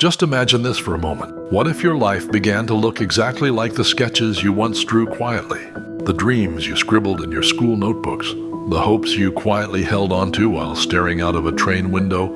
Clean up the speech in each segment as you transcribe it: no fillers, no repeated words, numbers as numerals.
Just imagine this for a moment. What if your life began to look exactly like the sketches you once drew quietly? The dreams you scribbled in your school notebooks, the hopes you quietly held onto while staring out of a train window,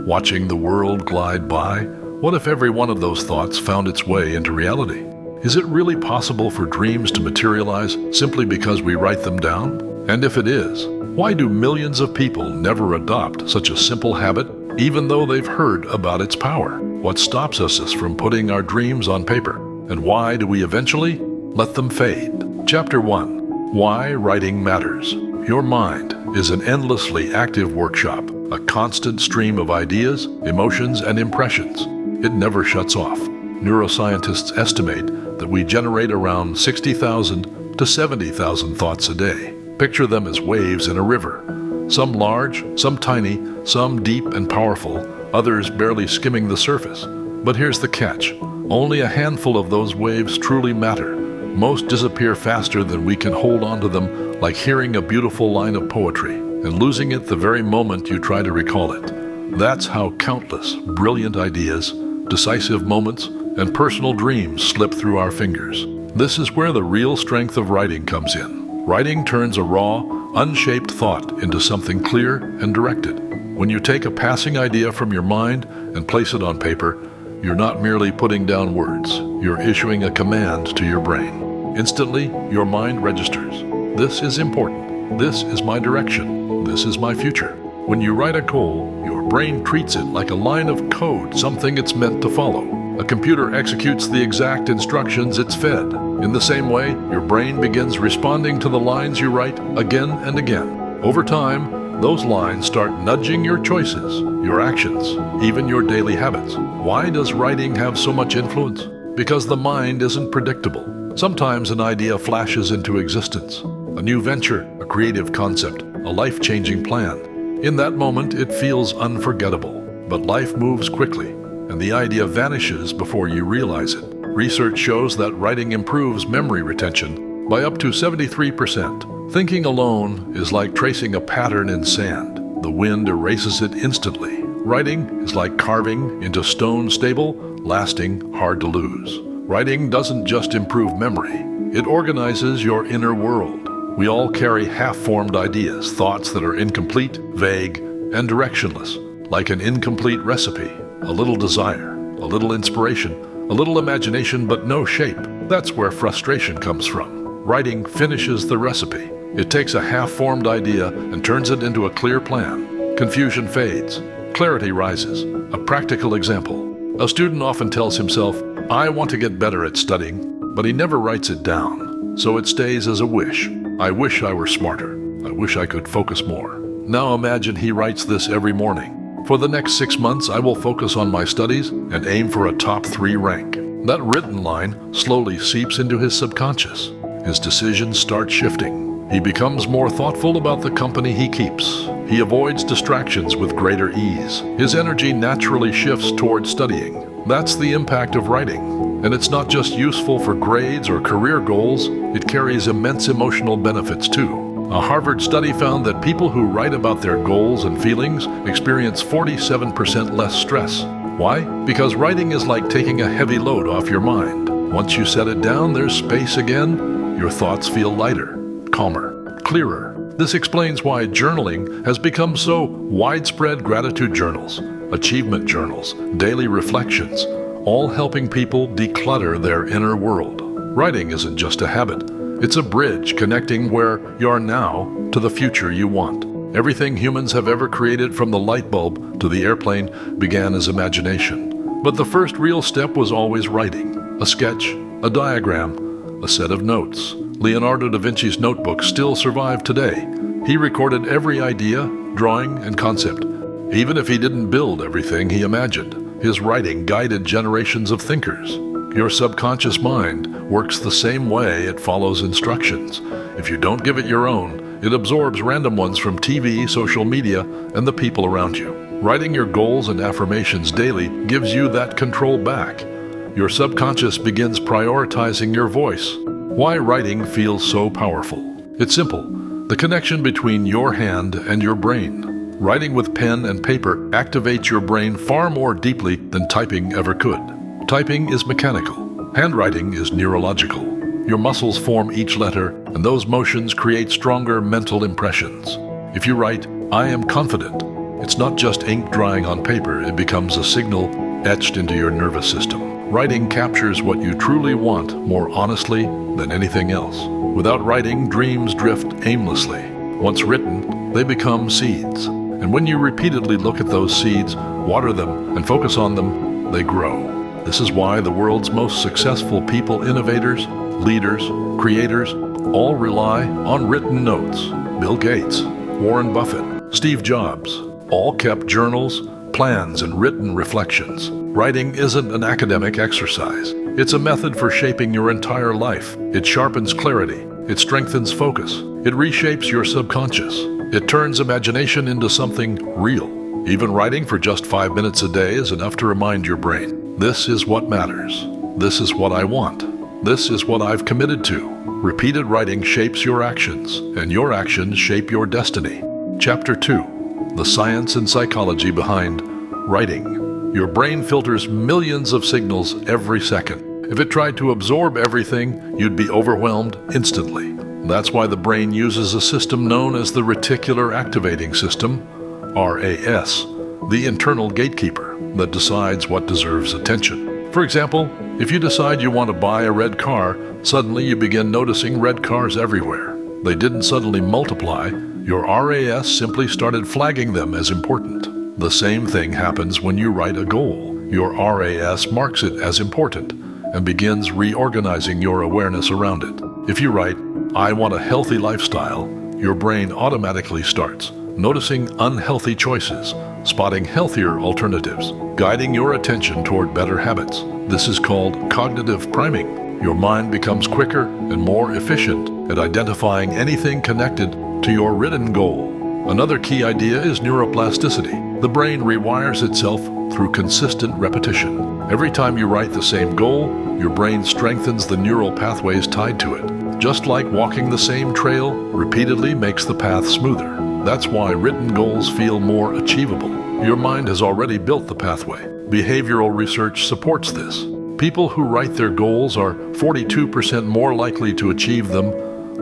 watching the world glide by? What if every one of those thoughts found its way into reality? Is it really possible for dreams to materialize simply because we write them down? And if it is, why do millions of people never adopt such a simple habit, even though they've heard about its power? What stops us from putting our dreams on paper? And why do we eventually let them fade? Chapter 1. Why Writing Matters. Your mind is an endlessly active workshop, a constant stream of ideas, emotions, and impressions. It never shuts off. Neuroscientists estimate that we generate around 60,000 to 70,000 thoughts a day. Picture them as waves in a river. Some large, some tiny, some deep and powerful, others barely skimming the surface. But here's the catch. Only a handful of those waves truly matter. Most disappear faster than we can hold on to them, like hearing a beautiful line of poetry and losing it the very moment you try to recall it. That's how countless brilliant ideas, decisive moments, and personal dreams slip through our fingers. This is where the real strength of writing comes in. Writing turns a raw, unshaped thought into something clear and directed. When you take a passing idea from your mind and place it on paper, you're not merely putting down words, you're issuing a command to your brain. Instantly, your mind registers. This is important. This is my direction. This is my future. When you write a goal, your brain treats it like a line of code, something it's meant to follow. A computer executes the exact instructions it's fed. In the same way, your brain begins responding to the lines you write again and again. Over time, those lines start nudging your choices, your actions, even your daily habits. Why does writing have so much influence? Because the mind isn't predictable. Sometimes an idea flashes into existence. A new venture, a creative concept, a life-changing plan. In that moment, it feels unforgettable. But life moves quickly, and the idea vanishes before you realize it. Research shows that writing improves memory retention by up to 73%. Thinking alone is like tracing a pattern in sand. The wind erases it instantly. Writing is like carving into stone stable, lasting, hard to lose. Writing doesn't just improve memory, it organizes your inner world. We all carry half-formed ideas, thoughts that are incomplete, vague, and directionless, like an incomplete recipe. A little desire, a little inspiration, a little imagination, but no shape. That's where frustration comes from. Writing finishes the recipe. It takes a half-formed idea and turns it into a clear plan. Confusion fades. Clarity rises. A practical example. A student often tells himself, I want to get better at studying, but he never writes it down. So it stays as a wish. I wish I were smarter. I wish I could focus more. Now imagine he writes this every morning. For the next 6 months, I will focus on my studies and aim for a top 3 rank. That written line slowly seeps into his subconscious. His decisions start shifting. He becomes more thoughtful about the company he keeps. He avoids distractions with greater ease. His energy naturally shifts towards studying. That's the impact of writing. And it's not just useful for grades or career goals, it carries immense emotional benefits too. A Harvard study found that people who write about their goals and feelings experience 47% less stress. Why? Because writing is like taking a heavy load off your mind. Once you set it down, there's space again. Your thoughts feel lighter, calmer, clearer. This explains why journaling has become so widespread. Gratitude journals, achievement journals, daily reflections, all helping people declutter their inner world. Writing isn't just a habit. It's a bridge connecting where you are now to the future you want. Everything humans have ever created, from the light bulb to the airplane, began as imagination. But the first real step was always writing. A sketch, a diagram, a set of notes. Leonardo da Vinci's notebooks still survive today. He recorded every idea, drawing, and concept. Even if he didn't build everything he imagined, his writing guided generations of thinkers. Your subconscious mind works the same way. It follows instructions. If you don't give it your own, it absorbs random ones from TV, social media, and the people around you. Writing your goals and affirmations daily gives you that control back. Your subconscious begins prioritizing your voice. Why writing feels so powerful? It's simple. The connection between your hand and your brain. Writing with pen and paper activates your brain far more deeply than typing ever could. Typing is mechanical. Handwriting is neurological. Your muscles form each letter, and those motions create stronger mental impressions. If you write, "I am confident," it's not just ink drying on paper, it becomes a signal etched into your nervous system. Writing captures what you truly want more honestly than anything else. Without writing, dreams drift aimlessly. Once written, they become seeds. And when you repeatedly look at those seeds, water them, and focus on them, they grow. This is why the world's most successful people, innovators, leaders, creators, all rely on written notes. Bill Gates, Warren Buffett, Steve Jobs, all kept journals, plans, and written reflections. Writing isn't an academic exercise. It's a method for shaping your entire life. It sharpens clarity. It strengthens focus. It reshapes your subconscious. It turns imagination into something real. Even writing for just 5 minutes a day is enough to remind your brain, this is what matters. This is what I want. This is what I've committed to. Repeated writing shapes your actions, and your actions shape your destiny. Chapter 2. The science and psychology behind writing. Your brain filters millions of signals every second. If it tried to absorb everything, you'd be overwhelmed instantly. That's why the brain uses a system known as the reticular activating system, RAS, the internal gatekeeper that decides what deserves attention. For example, if you decide you want to buy a red car, suddenly you begin noticing red cars everywhere. They didn't suddenly multiply. Your RAS simply started flagging them as important. The same thing happens when you write a goal. Your RAS marks it as important and begins reorganizing your awareness around it. If you write, "I want a healthy lifestyle," your brain automatically starts noticing unhealthy choices, spotting healthier alternatives, guiding your attention toward better habits. This is called cognitive priming. Your mind becomes quicker and more efficient at identifying anything connected to your written goal. Another key idea is neuroplasticity. The brain rewires itself through consistent repetition. Every time you write the same goal, your brain strengthens the neural pathways tied to it. Just like walking the same trail repeatedly makes the path smoother. That's why written goals feel more achievable. Your mind has already built the pathway. Behavioral research supports this. People who write their goals are 42% more likely to achieve them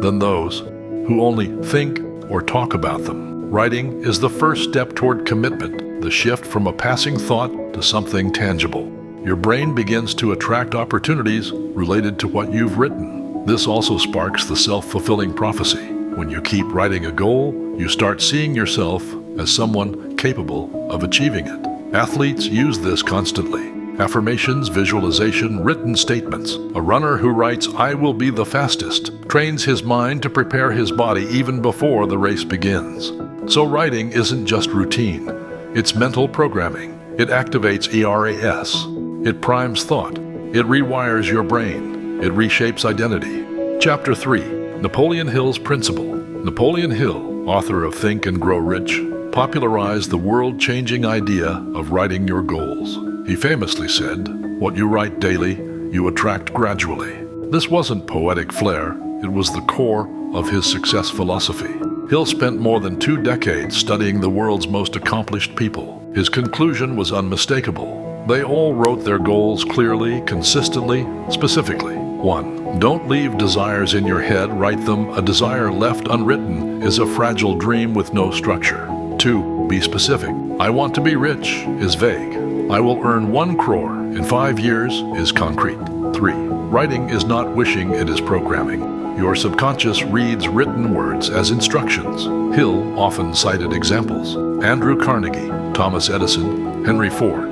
than those who only think or talk about them. Writing is the first step toward commitment, the shift from a passing thought to something tangible. Your brain begins to attract opportunities related to what you've written. This also sparks the self-fulfilling prophecy. When you keep writing a goal, you start seeing yourself as someone capable of achieving it. Athletes use this constantly. Affirmations, visualization, written statements. A runner who writes, "I will be the fastest," trains his mind to prepare his body even before the race begins. So writing isn't just routine. It's mental programming. It activates ERAS. It primes thought. It rewires your brain. It reshapes identity. Chapter 3. Napoleon Hill's Principle. Napoleon Hill, author of Think and Grow Rich, popularized the world-changing idea of writing your goals. He famously said, "What you write daily, you attract gradually." This wasn't poetic flair, it was the core of his success philosophy. Hill spent more than 2 decades studying the world's most accomplished people. His conclusion was unmistakable. They all wrote their goals clearly, consistently, specifically. 1. Don't leave desires in your head, write them. A desire left unwritten is a fragile dream with no structure. 2. Be specific. "I want to be rich" is vague. "I will earn 1 crore in 5 years" is concrete. 3. Writing is not wishing, it is programming. Your subconscious reads written words as instructions. Hill often cited examples. Andrew Carnegie, Thomas Edison, Henry Ford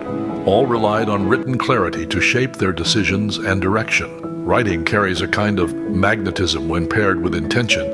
all relied on written clarity to shape their decisions and direction. Writing carries a kind of magnetism when paired with intention.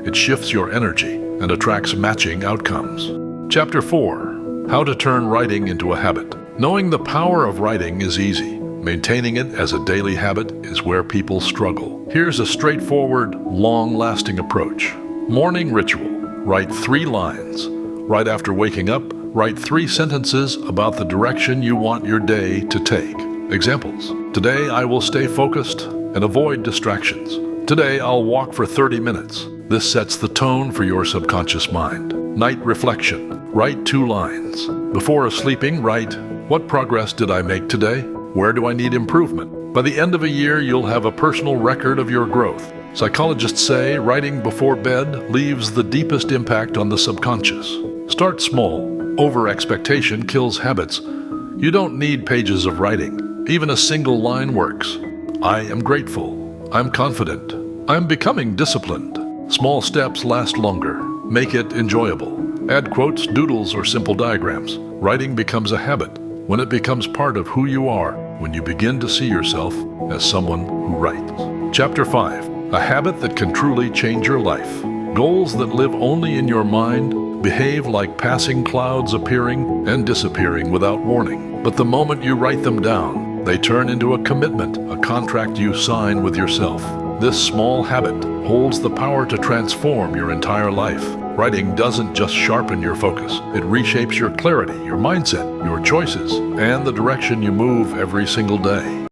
It shifts your energy and attracts matching outcomes. Chapter 4. How to turn writing into a habit. Knowing the power of writing is easy. Maintaining it as a daily habit is where people struggle. Here's a straightforward, long-lasting approach. Morning ritual. Write 3 lines. Right after waking up, write 3 sentences about the direction you want your day to take. Examples. Today I will stay focused and avoid distractions. Today I'll walk for 30 minutes. This sets the tone for your subconscious mind. Night reflection. Write 2 lines. Before sleeping, write, what progress did I make today? Where do I need improvement? By the end of a year, you'll have a personal record of your growth. Psychologists say writing before bed leaves the deepest impact on the subconscious. Start small. Over-expectation kills habits. You don't need pages of writing. Even a single line works. I am grateful. I'm confident. I'm becoming disciplined. Small steps last longer. Make it enjoyable. Add quotes, doodles, or simple diagrams. Writing becomes a habit when it becomes part of who you are, when you begin to see yourself as someone who writes. Chapter 5. A habit that can truly change your life. Goals that live only in your mind behave like passing clouds appearing and disappearing without warning. But the moment you write them down, they turn into a commitment, a contract you sign with yourself. This small habit holds the power to transform your entire life. Writing doesn't just sharpen your focus. It reshapes your clarity, your mindset, your choices, and the direction you move every single day.